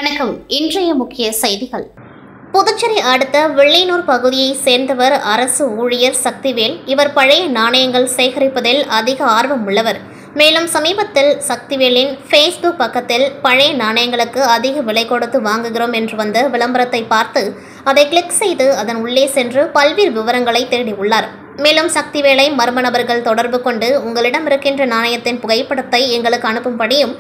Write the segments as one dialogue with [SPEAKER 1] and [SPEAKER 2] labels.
[SPEAKER 1] வணக்கம். இன்றைய முக்கிய செய்திகள். புதுச்சேரி அடுத்த வெள்ளையனூர் பகுதியை சேர்ந்தவர் அரசு ஊழியர் சக்திவேல். இவர் பழைய நாணயங்கள் சேகரிப்பதில் அதிக ஆர்வம் உள்ளவர். மேலும் சமீபத்தில் சக்திவேலின் ஃபேஸ்புக் பக்கத்தில் பழைய நாணயங்களுக்கு அதிக விலை கொடுத்து வாங்குகிறோம் என்று வந்த விளம்பரத்தை பார்த்து அதை கிளிக் செய்து அதன் உள்ளே சென்று பல்வேறு விவரங்களை தேடியுள்ளார். மேலும் சக்திவேலை மர்ம நபர்கள் தொடர்பு கொண்டு உங்களிடம் இருக்கின்ற நாணயத்தின் புகைப்படத்தை எங்களுக்கு அனுப்பும்படியும்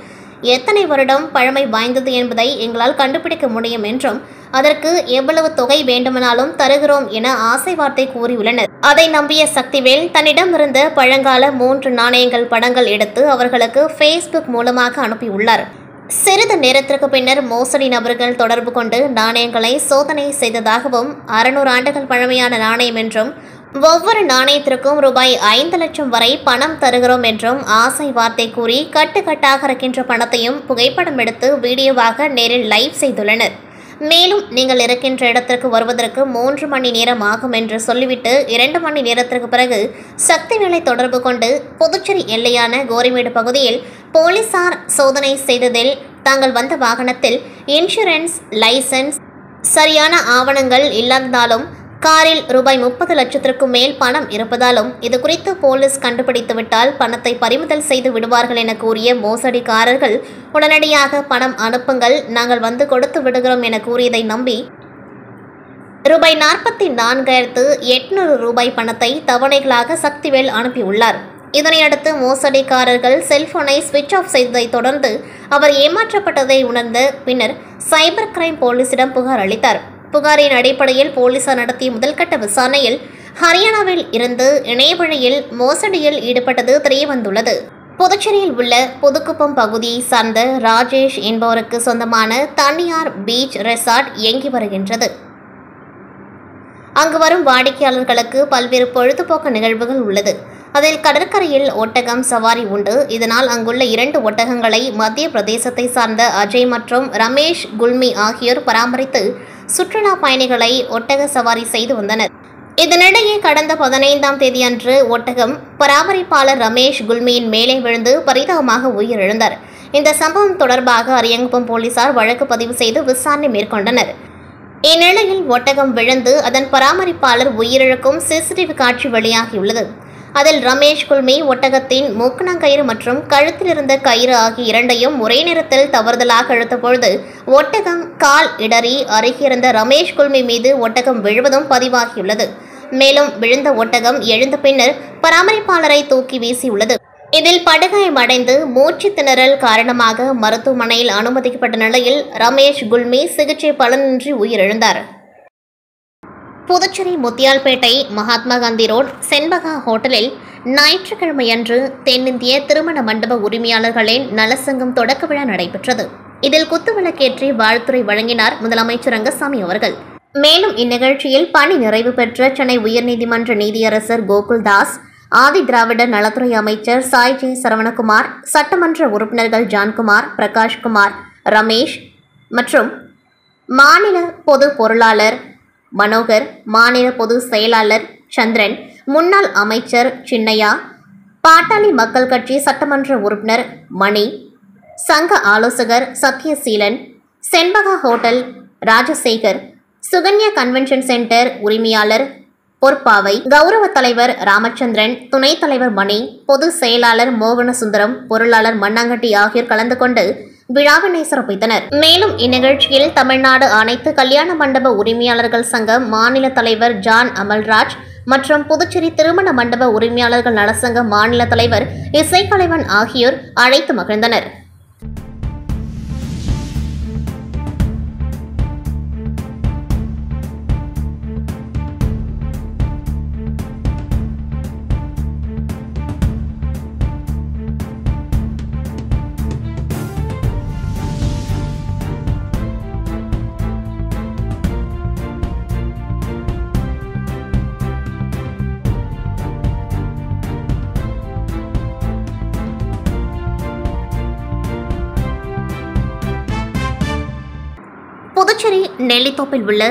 [SPEAKER 1] எத்தனை வருடம் பழமை வாய்ந்தது என்பதை எங்களால் கண்டுபிடிக்க முடியும் என்றும் அதற்கு எவ்வளவு தொகை வேண்டுமானாலும் தருகிறோம் என ஆசை வார்த்தை கூறியுள்ளனர். அதை நம்பிய சக்திவேல் தன்னிடமிருந்த பழங்கால 3 நாணயங்கள் படங்கள் எடுத்து அவர்களுக்கு ஃபேஸ்புக் மூலமாக அனுப்பியுள்ளார். சிறிது நேரத்திற்கு பின்னர் மோசடி நபர்கள் தொடர்பு கொண்டு நாணயங்களை சோதனை செய்ததாகவும் 600 ஆண்டுகள் பழமையான நாணயம் என்றும் ஒவ்வொரு நாணயத்திற்கும் ரூபாய் 5 லட்சம் வரை பணம் தருகிறோம் என்றும் ஆசை வார்த்தை கூறி கட்டுக்கட்டாக இருக்கின்ற பணத்தையும் புகைப்படம் எடுத்து வீடியோவாக நேரில் லைவ் செய்துள்ளனர். மேலும் நீங்கள் இருக்கின்ற இடத்திற்கு வருவதற்கு 3 மணி நேரம் ஆகும் என்று சொல்லிவிட்டு 2 மணி நேரத்திற்கு பிறகு சக்திவேலை தொடர்பு கொண்டு புதுச்சேரி எல்லையான கோரிமேடு பகுதியில் போலீசார் சோதனை செய்ததில் தாங்கள் வந்த வாகனத்தில் இன்சூரன்ஸ் லைசன்ஸ் சரியான ஆவணங்கள் இல்லாததாலும் காரில் ரூபாய் 30 லட்சத்திற்கும் மேல் பணம் இருப்பதாலும் இது குறித்து போலீஸ் கண்டுபிடித்துவிட்டால் பணத்தை பறிமுதல் செய்து விடுவார்கள் என கூறிய மோசடிக்காரர்கள் உடனடியாக பணம் அனுப்புங்கள், நாங்கள் வந்து கொடுத்து விடுகிறோம் என கூறியதை நம்பி ரூபாய் 44,800 ரூபாய் பணத்தை தவணைகளாக சக்திவேல் அனுப்பியுள்ளார். இதனையடுத்து மோசடிக்காரர்கள் செல்போனை சுவிட்ச் ஆஃப் செய்ததை தொடர்ந்து அவர் ஏமாற்றப்பட்டதை உணர்ந்த பின்னர் சைபர் கிரைம் போலீசிடம் புகார் அளித்தார். புகாரின் அடிப்படையில் போலீசார் நடத்திய முதல்கட்ட விசாரணையில் ஹரியானாவில் இருந்து இணையவழியில் மோசடியில் ஈடுபட்டது தெரியவந்துள்ளது. புதுச்சேரியில் உள்ள புதுக்குப்பம் பகுதியை சார்ந்த ராஜேஷ் என்பவருக்கு சொந்தமான தனியார் பீச் ரெசார்ட் இயங்கி வருகின்றது. அங்கு வரும் வாடிக்கையாளர்களுக்கு பல்வேறு பொழுதுபோக்கு நிகழ்வுகள் உள்ளது. அதில் கடற்கரையில் ஒட்டகம் சவாரி உண்டு. இதனால் அங்குள்ள 2 ஒட்டகங்களை மத்திய பிரதேசத்தை சார்ந்த அஜய் மற்றும் ரமேஷ் குல்மி ஆகியோர் பராமரித்து சுற்றுலா பயணிகளை ஒட்டக சவாரி செய்து வந்தனர். இதனிடையே கடந்த 15ஆம் தேதி அன்று ஒட்டகம் பராமரிப்பாளர் ரமேஷ் குல்மியின் மேலே விழுந்து பரிதாபமாக உயிரிழந்தார். இந்த சம்பவம் தொடர்பாக அரியங்குப்பம் போலீசார் வழக்கு பதிவு செய்து விசாரணை மேற்கொண்டனர். இந்நிலையில் ஒட்டகம் விழுந்து அதன் பராமரிப்பாளர் உயிரிழக்கும் சிசிடிவி காட்சி வெளியாகியுள்ளது. அதில் ரமேஷ் குல்மி ஒட்டகத்தின் மூக்கணங்கயிறு மற்றும் கழுத்தில் இருந்த கயிறு ஆகிய 2ஐயும் ஒரே நேரத்தில் தவறுதலாக இழுத்த பொழுது ஒட்டகம் கால் இடறி அருகிருந்த ரமேஷ் குல்மி மீது ஒட்டகம் விழுவதும் பதிவாகியுள்ளது. மேலும் விழுந்த ஒட்டகம் எழுந்த பின்னர் பராமரிப்பாளரை தூக்கி வீசியுள்ளது. இதில் படுகாயமடைந்து மூச்சு திணறல் காரணமாக மருத்துவமனையில் அனுமதிக்கப்பட்ட நிலையில் ரமேஷ் குல்மி சிகிச்சை பலனின்றி உயிரிழந்தார். புதுச்சேரி முத்தியால்பேட்டை மகாத்மா காந்தி ரோட் செண்பகா ஹோட்டலில் ஞாயிற்றுக்கிழமையன்று தென்னிந்திய திருமண மண்டப உரிமையாளர்களின் நலசங்கம் தொடக்க விழா நடைபெற்றது. இதில் குத்துவிளக்கேற்றி வாழ்த்துரை வழங்கினார் முதலமைச்சர் ரங்கசாமி அவர்கள். மேலும் இந்நிகழ்ச்சியில் பணி நிறைவு பெற்ற சென்னை உயர்நீதிமன்ற நீதியரசர் கோகுல்தாஸ், ஆதி திராவிடர் நலத்துறை அமைச்சர் சாய் ஜே சரவணகுமார், சட்டமன்ற உறுப்பினர்கள் ஜான்குமார், பிரகாஷ்குமார், ரமேஷ் மற்றும் மாநில பொது பொருளாளர் மனோகர், மாநில பொது செயலாளர் சந்திரன், முன்னாள் அமைச்சர் சின்னையா, பாட்டாளி மக்கள் கட்சி சட்டமன்ற உறுப்பினர் மணி, சங்க ஆலோசகர் Sathyaseelan, Shenbaga hotel Rajasekar, Sukanya convention centre உரிமையாளர் பொற்பாவை, கௌரவ தலைவர் ராமச்சந்திரன், துணைத் தலைவர் மணி, பொது செயலாளர் மோகனசுந்தரம், பொருளாளர் மண்ணாங்கட்டி ஆகியோர் கலந்து கொண்டு விழாவினை சிறப்பித்தனர். மேலும் இந்நிகழ்ச்சியில் தமிழ்நாடு அனைத்து கல்யாண மண்டப உரிமையாளர்கள் சங்க மாநில தலைவர் ஜான் அமல்ராஜ் மற்றும் புதுச்சேரி திருமண மண்டப உரிமையாளர்கள் நலசங்க மாநில தலைவர் இசைக்கலைவன் ஆகியோர் அழைத்து மகிழ்ந்தனர். புதுச்சேரி நெல்லித்தோப்பில் உள்ள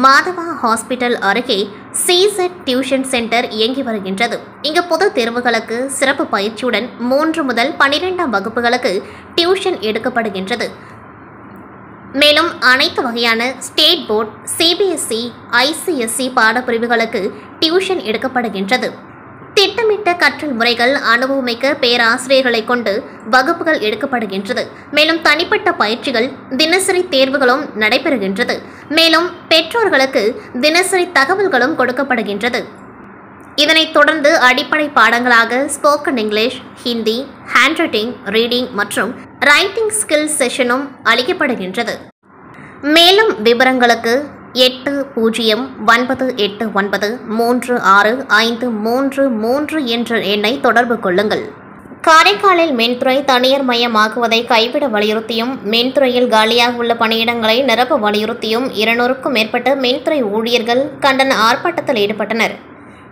[SPEAKER 1] மாதவா ஹாஸ்பிட்டல் அருகே சிசெட் டியூஷன் சென்டர் இயங்கி வருகின்றது. இங்கு பொது தேர்வுகளுக்கு சிறப்பு பயிற்சியுடன் 3 முதல் 12ஆம் வகுப்புகளுக்கு டியூஷன் எடுக்கப்படுகின்றது. மேலும் அனைத்து வகையான ஸ்டேட் போர்டு, சிபிஎஸ்இ, ஐசிஎஸ்இ பாடப்பிரிவுகளுக்கு டியூஷன் எடுக்கப்படுகின்றது. திட்டமிட்ட கற்றல் முறைகள், அனுபவமிக்க பேராசிரியர்களை கொண்டு வகுப்புகள் எடுக்கப்படுகின்றது. மேலும் தனிப்பட்ட பயிற்சிகள், தினசரி தேர்வுகளும் நடைபெறுகின்றது. மேலும் பெற்றோர்களுக்கு தினசரி தகவல்களும் கொடுக்கப்படுகின்றது. இதனைத் தொடர்ந்து அடிப்படை பாடங்களாக spoken English, Hindi, hand writing, reading மற்றும் ரைட்டிங் ஸ்கில்ஸ் செஷனும் அளிக்கப்படுகின்றது. மேலும் விவரங்களுக்கு 8098936533 என்ற எண்ணை தொடர்பு கொள்ளுங்கள். காரைக்காலில் மின்துறை தனியார் மயமாக்குவதை கைவிட வலியுறுத்தியும், மின்துறையில் காலியாக உள்ள பணியிடங்களை நிரப்ப வலியுறுத்தியும் 200க்கும் மேற்பட்ட மின்துறை ஊழியர்கள் கண்டன ஆர்ப்பாட்டத்தில் ஈடுபட்டனர்.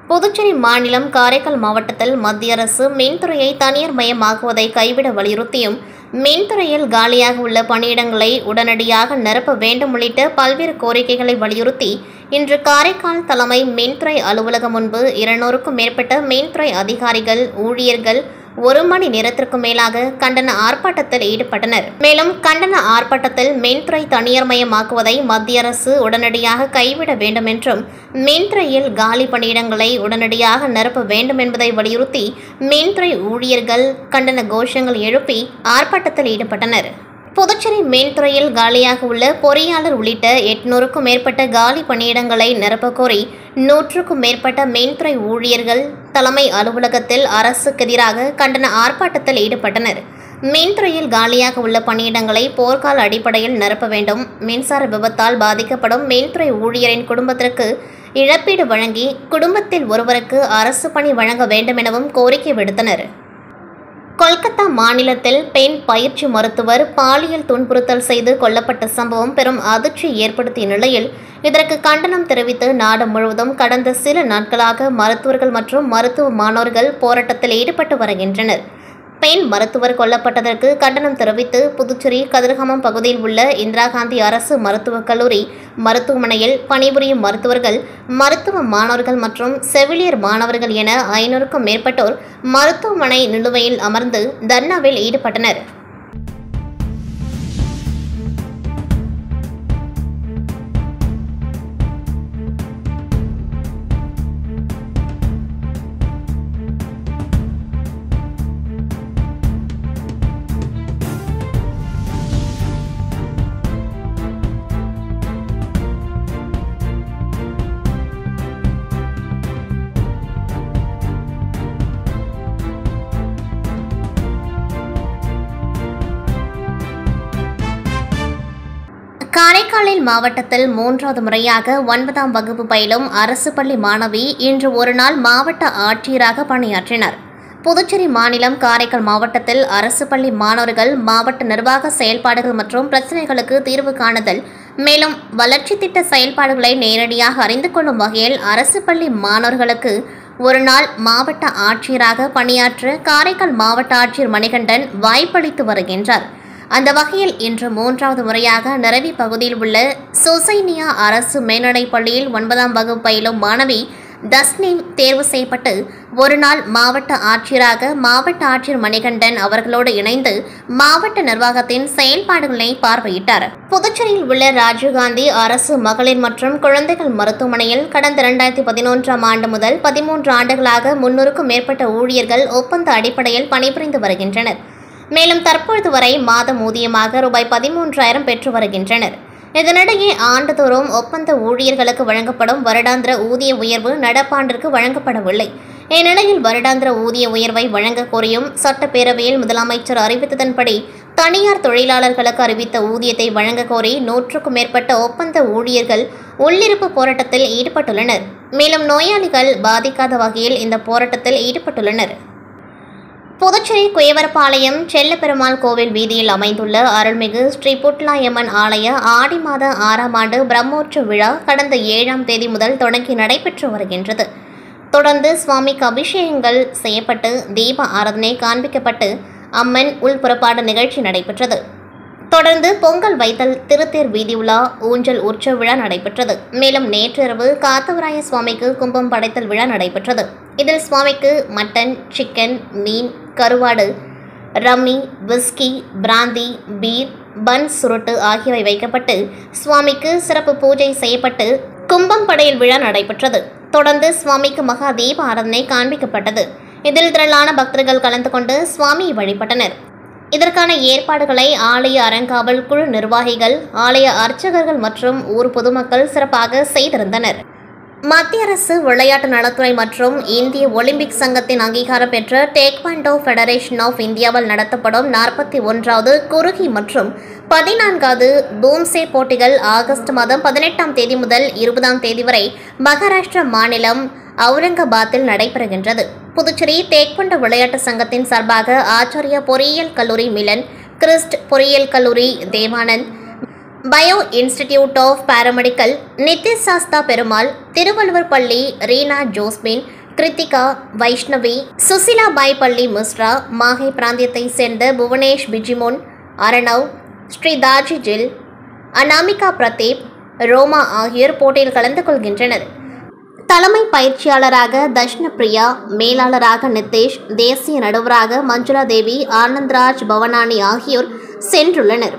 [SPEAKER 1] புதுச்சேரி மாநிலம் காரைக்கால் மாவட்டத்தில் மத்திய அரசு மின்துறையை தனியார் மயமாக்குவதை கைவிட வலியுறுத்தியும், மின்துறையில் காலியாக உள்ள பணியிடங்களை உடனடியாக நிரப்ப வேண்டும் உள்ளிட்ட பல்வேறு கோரிக்கைகளை வலியுறுத்தி இன்று காரைக்கால் தலைமை மின்துறை அலுவலகம் முன்பு 200க்கும் மேற்பட்ட மின்துறை அதிகாரிகள், ஊழியர்கள் 1 மணி நேரத்திற்கு மேலாக கண்டன ஆர்ப்பாட்டத்தில் ஈடுபட்டனர். மேலும் கண்டன ஆர்ப்பாட்டத்தில் மின்துறை தனியார் மயமாக்குவதை மத்திய அரசு உடனடியாக கைவிட வேண்டும் என்றும், மின்துறையில் காலி பணியிடங்களை உடனடியாக நிரப்ப வேண்டும் என்பதை வலியுறுத்தி மின்துறை ஊழியர்கள் கண்டன கோஷங்கள் எழுப்பி ஆர்ப்பாட்டத்தில் ஈடுபட்டனர். புதுச்சேரி மின்துறையில் காலியாக உள்ள பொறியாளர் உள்ளிட்ட 800க்கும் மேற்பட்ட காலி பணியிடங்களை நிரப்பக் கோரி 100க்கும் மேற்பட்ட மின்துறை ஊழியர்கள் தலைமை அலுவலகத்தில் அரசுக்கு எதிராக கண்டன ஆர்ப்பாட்டத்தில் ஈடுபட்டனர். மின்துறையில் காலியாக உள்ள பணியிடங்களை போர்க்கால அடிப்படையில் நிரப்ப வேண்டும். மின்சார விபத்தால் பாதிக்கப்படும் மின்துறை ஊழியரின் குடும்பத்திற்கு இழப்பீடு வழங்கி குடும்பத்தில் ஒருவருக்கு அரசு பணி வழங்க வேண்டும் எனவும் கோரிக்கை விடுத்தனர். கொல்கத்தா மாநிலத்தில் பெண் பயிற்சி மருத்துவர் பாலியல் துன்புறுத்தல் செய்து கொல்லப்பட்ட சம்பவம் பெரும் அதிர்ச்சியை ஏற்படுத்திய நிலையில் இதற்கு கண்டனம் தெரிவித்து நாடு முழுவதும் கடந்த சில நாட்களாக மருத்துவர்கள் மற்றும் மருத்துவ மாணவர்கள் போராட்டத்தில் ஈடுபட்டு வருகின்றனர். பெண் மருத்துவர் கொல்லப்பட்டதற்கு கண்டனம் தெரிவித்து புதுச்சேரி கதிர்காமம் பகுதியில் உள்ள இந்திரா காந்தி அரசு மருத்துவக் கல்லூரி மருத்துவமனையில் பணிபுரியும் மருத்துவர்கள், மருத்துவ மாணவர்கள் மற்றும் செவிலியர் மாணவர்கள் என 500க்கும் மேற்பட்டோர் மருத்துவமனை நிலுவையில் அமர்ந்து தர்ணாவில் ஈடுபட்டனர். காரைக்காலில் மாவட்டத்தில் 3வது முறையாக 9ஆம் வகுப்பு பயிலும் அரசு பள்ளி மாணவி இன்று ஒரு நாள் மாவட்ட ஆட்சியராக பணியாற்றினார். புதுச்சேரி மாநிலம் காரைக்கால் மாவட்டத்தில் அரசு பள்ளி மாணவர்கள் மாவட்ட நிர்வாக செயல்பாடுகள் மற்றும் பிரச்சினைகளுக்கு தீர்வு காணுதல், மேலும் வளர்ச்சி திட்ட செயல்பாடுகளை நேரடியாக அறிந்து கொள்ளும் வகையில் அரசு பள்ளி மாணவர்களுக்கு ஒரு நாள் மாவட்ட ஆட்சியராக பணியாற்ற காரைக்கால் மாவட்ட ஆட்சியர் மணிகண்டன் வாய்ப்பளித்து வருகின்றார். அந்த வகையில் இன்று 3வது முறையாக நிரவி பகுதியில் உள்ள சொசைனியா அரசு மேல்நிலைப் பள்ளியில் 9ஆம் வகுப்பு பயிலும் மாணவி தஸ்னீம் தேர்வு செய்யப்பட்டு ஒரு நாள் மாவட்ட ஆட்சியராக மாவட்ட ஆட்சியர் மணிகண்டன் அவர்களோடு இணைந்து மாவட்ட நிர்வாகத்தின் செயல்பாடுகளை பார்வையிட்டார். புதுச்சேரியில் உள்ள ராஜீவ்காந்தி அரசு மகளிர் மற்றும் குழந்தைகள் மருத்துவமனையில் கடந்த 2011ஆம் ஆண்டு முதல் 13 ஆண்டுகளாக 300க்கும் மேற்பட்ட ஊழியர்கள் ஒப்பந்த அடிப்படையில் பணிபுரிந்து வருகின்றனர். மேலும் தற்பொழுது வரை மாத ஊதியமாக ரூபாய் 13,000 பெற்று வருகின்றனர். இதனிடையே ஆண்டுதோறும் ஒப்பந்த ஊழியர்களுக்கு வழங்கப்படும் வருடாந்திர ஊதிய உயர்வு நடப்பாண்டிற்கு வழங்கப்படவில்லை. இந்நிலையில் வருடாந்திர ஊதிய உயர்வை வழங்க கோரியும் சட்டப்பேரவையில் முதலமைச்சர் அறிவித்ததன்படி தனியார் தொழிலாளர்களுக்கு அறிவித்த ஊதியத்தை வழங்க கோரி 100க்கும் மேற்பட்ட ஒப்பந்த ஊழியர்கள் உள்ளிருப்பு போராட்டத்தில் ஈடுபட்டுள்ளனர். மேலும் நோயாளிகள் பாதிக்காத வகையில் இந்த போராட்டத்தில் ஈடுபட்டுள்ளனர். புதுச்சேரி குயவரப்பாளையம் செல்லப்பெருமாள் கோவில் வீதியில் அமைந்துள்ள அருள்மிகு ஸ்ரீ புட்லாயம்மன் ஆலய ஆடி மாத 6ஆம் ஆண்டு பிரம்மோற்சவ விழா கடந்த 7ஆம் தேதி முதல் தொடங்கி நடைபெற்று வருகின்றது. தொடர்ந்து சுவாமிக்கு அபிஷேகங்கள் செய்யப்பட்டு தீப ஆராதனை காண்பிக்கப்பட்டு அம்மன் உள்புறப்பாடு நிகழ்ச்சி நடைபெற்றது. தொடர்ந்து பொங்கல் வைத்தல், திருத்தேர் வீதி உலா, ஊஞ்சல் உற்சவ விழா நடைபெற்றது. மேலும் நேற்றிரவு காத்தவராய சுவாமிக்கு கும்பம் படைத்தல் விழா நடைபெற்றது. இதில் சுவாமிக்கு மட்டன், சிக்கன், மீன், கருவாடு, ரம்மி, விஸ்கி, பிராந்தி, பீர், பன் சுருட்டு ஆகியவை வைக்கப்பட்டு சுவாமிக்கு சிறப்பு பூஜை செய்யப்பட்டு கும்பம் படையல் விழா நடைபெற்றது. தொடர்ந்து சுவாமிக்கு மகா தீப ஆராதனை காண்பிக்கப்பட்டது. இதில் திரளான பக்தர்கள் கலந்து கொண்டு சுவாமியை வழிபட்டனர். இதற்கான ஏற்பாடுகளை ஆலய அறங்காவல் குழு நிர்வாகிகள், ஆலய அர்ச்சகர்கள் மற்றும் ஊர் பொதுமக்கள் சிறப்பாக செய்திருந்தனர். மத்திய அரசு விளையாட்டு நலத்துறை மற்றும் இந்திய ஒலிம்பிக் சங்கத்தின் அங்கீகாரம் பெற்ற டேக்வாண்டோ ஃபெடரேஷன் ஆஃப் இந்தியாவால் நடத்தப்படும் 41வது குறுகி மற்றும் 14வது பூம்சே போட்டிகள் ஆகஸ்ட் மாதம் 18ஆம் தேதி முதல் 20ஆம் தேதி வரை மகாராஷ்டிரா மாநிலம் அவுரங்காபாத்தில் நடைபெறுகின்றது. புதுச்சேரி டேக்வாண்டோ விளையாட்டு சங்கத்தின் சார்பாக ஆச்சாரியா பொறியியல் கல்லூரி மிலன், கிறிஸ்ட் பொறியியல் கல்லூரி Devanand, bio institute of paramedical Nitish Sastha Perumal, Thiruvalluvar பள்ளி ரீனா ஜோஸ்பின், கிருத்திகா வைஷ்ணவி, சுசிலா பாய் பள்ளி மிஸ்ரா, மாஹே பிராந்தியத்தை சேர்ந்த புவனேஷ் பிஜிமுன், அரணவ், ஸ்ரீ தாஜி ஜில், அனாமிகா பிரதீப், ரோமா ஆகியோர் போட்டியில் கலந்து கொள்கின்றனர். தலைமை பயிற்சியாளராக தஷ்ண பிரியா, மேலாளராக நிதேஷ், தேசிய நடுவராக மஞ்சுளா தேவி, ஆனந்த்ராஜ் பவனானி ஆகியோர் சென்றுள்ளனர்.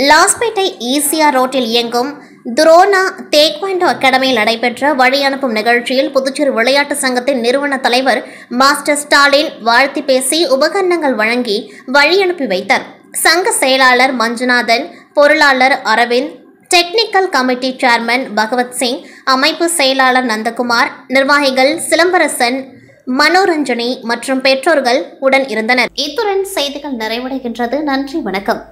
[SPEAKER 1] லாஸ்பேட்டை ஈசிஆர் ரோட்டில் இயங்கும் துரோனா டேக்வாண்டோ அகாடமியில் நடைபெற்ற வழி அனுப்பும் நிகழ்ச்சியில் புதுச்சேரி விளையாட்டு சங்கத்தின் நிறுவன தலைவர் மாஸ்டர் ஸ்டாலின் வாழ்த்தி பேசி உபகரணங்கள் வழங்கி வழி அனுப்பி வைத்தார். சங்க செயலாளர் மஞ்சுநாதன், பொருளாளர் அரவிந்த், டெக்னிக்கல் கமிட்டி சேர்மன் பகவத் சிங், அமைப்பு செயலாளர் நந்தகுமார், நிர்வாகிகள் சிலம்பரசன், மனோரஞ்சனி மற்றும் பெற்றோர்கள் உடன் இருந்தனர். இத்துடன் செய்திகள் நிறைவடைகின்றது. நன்றி, வணக்கம்.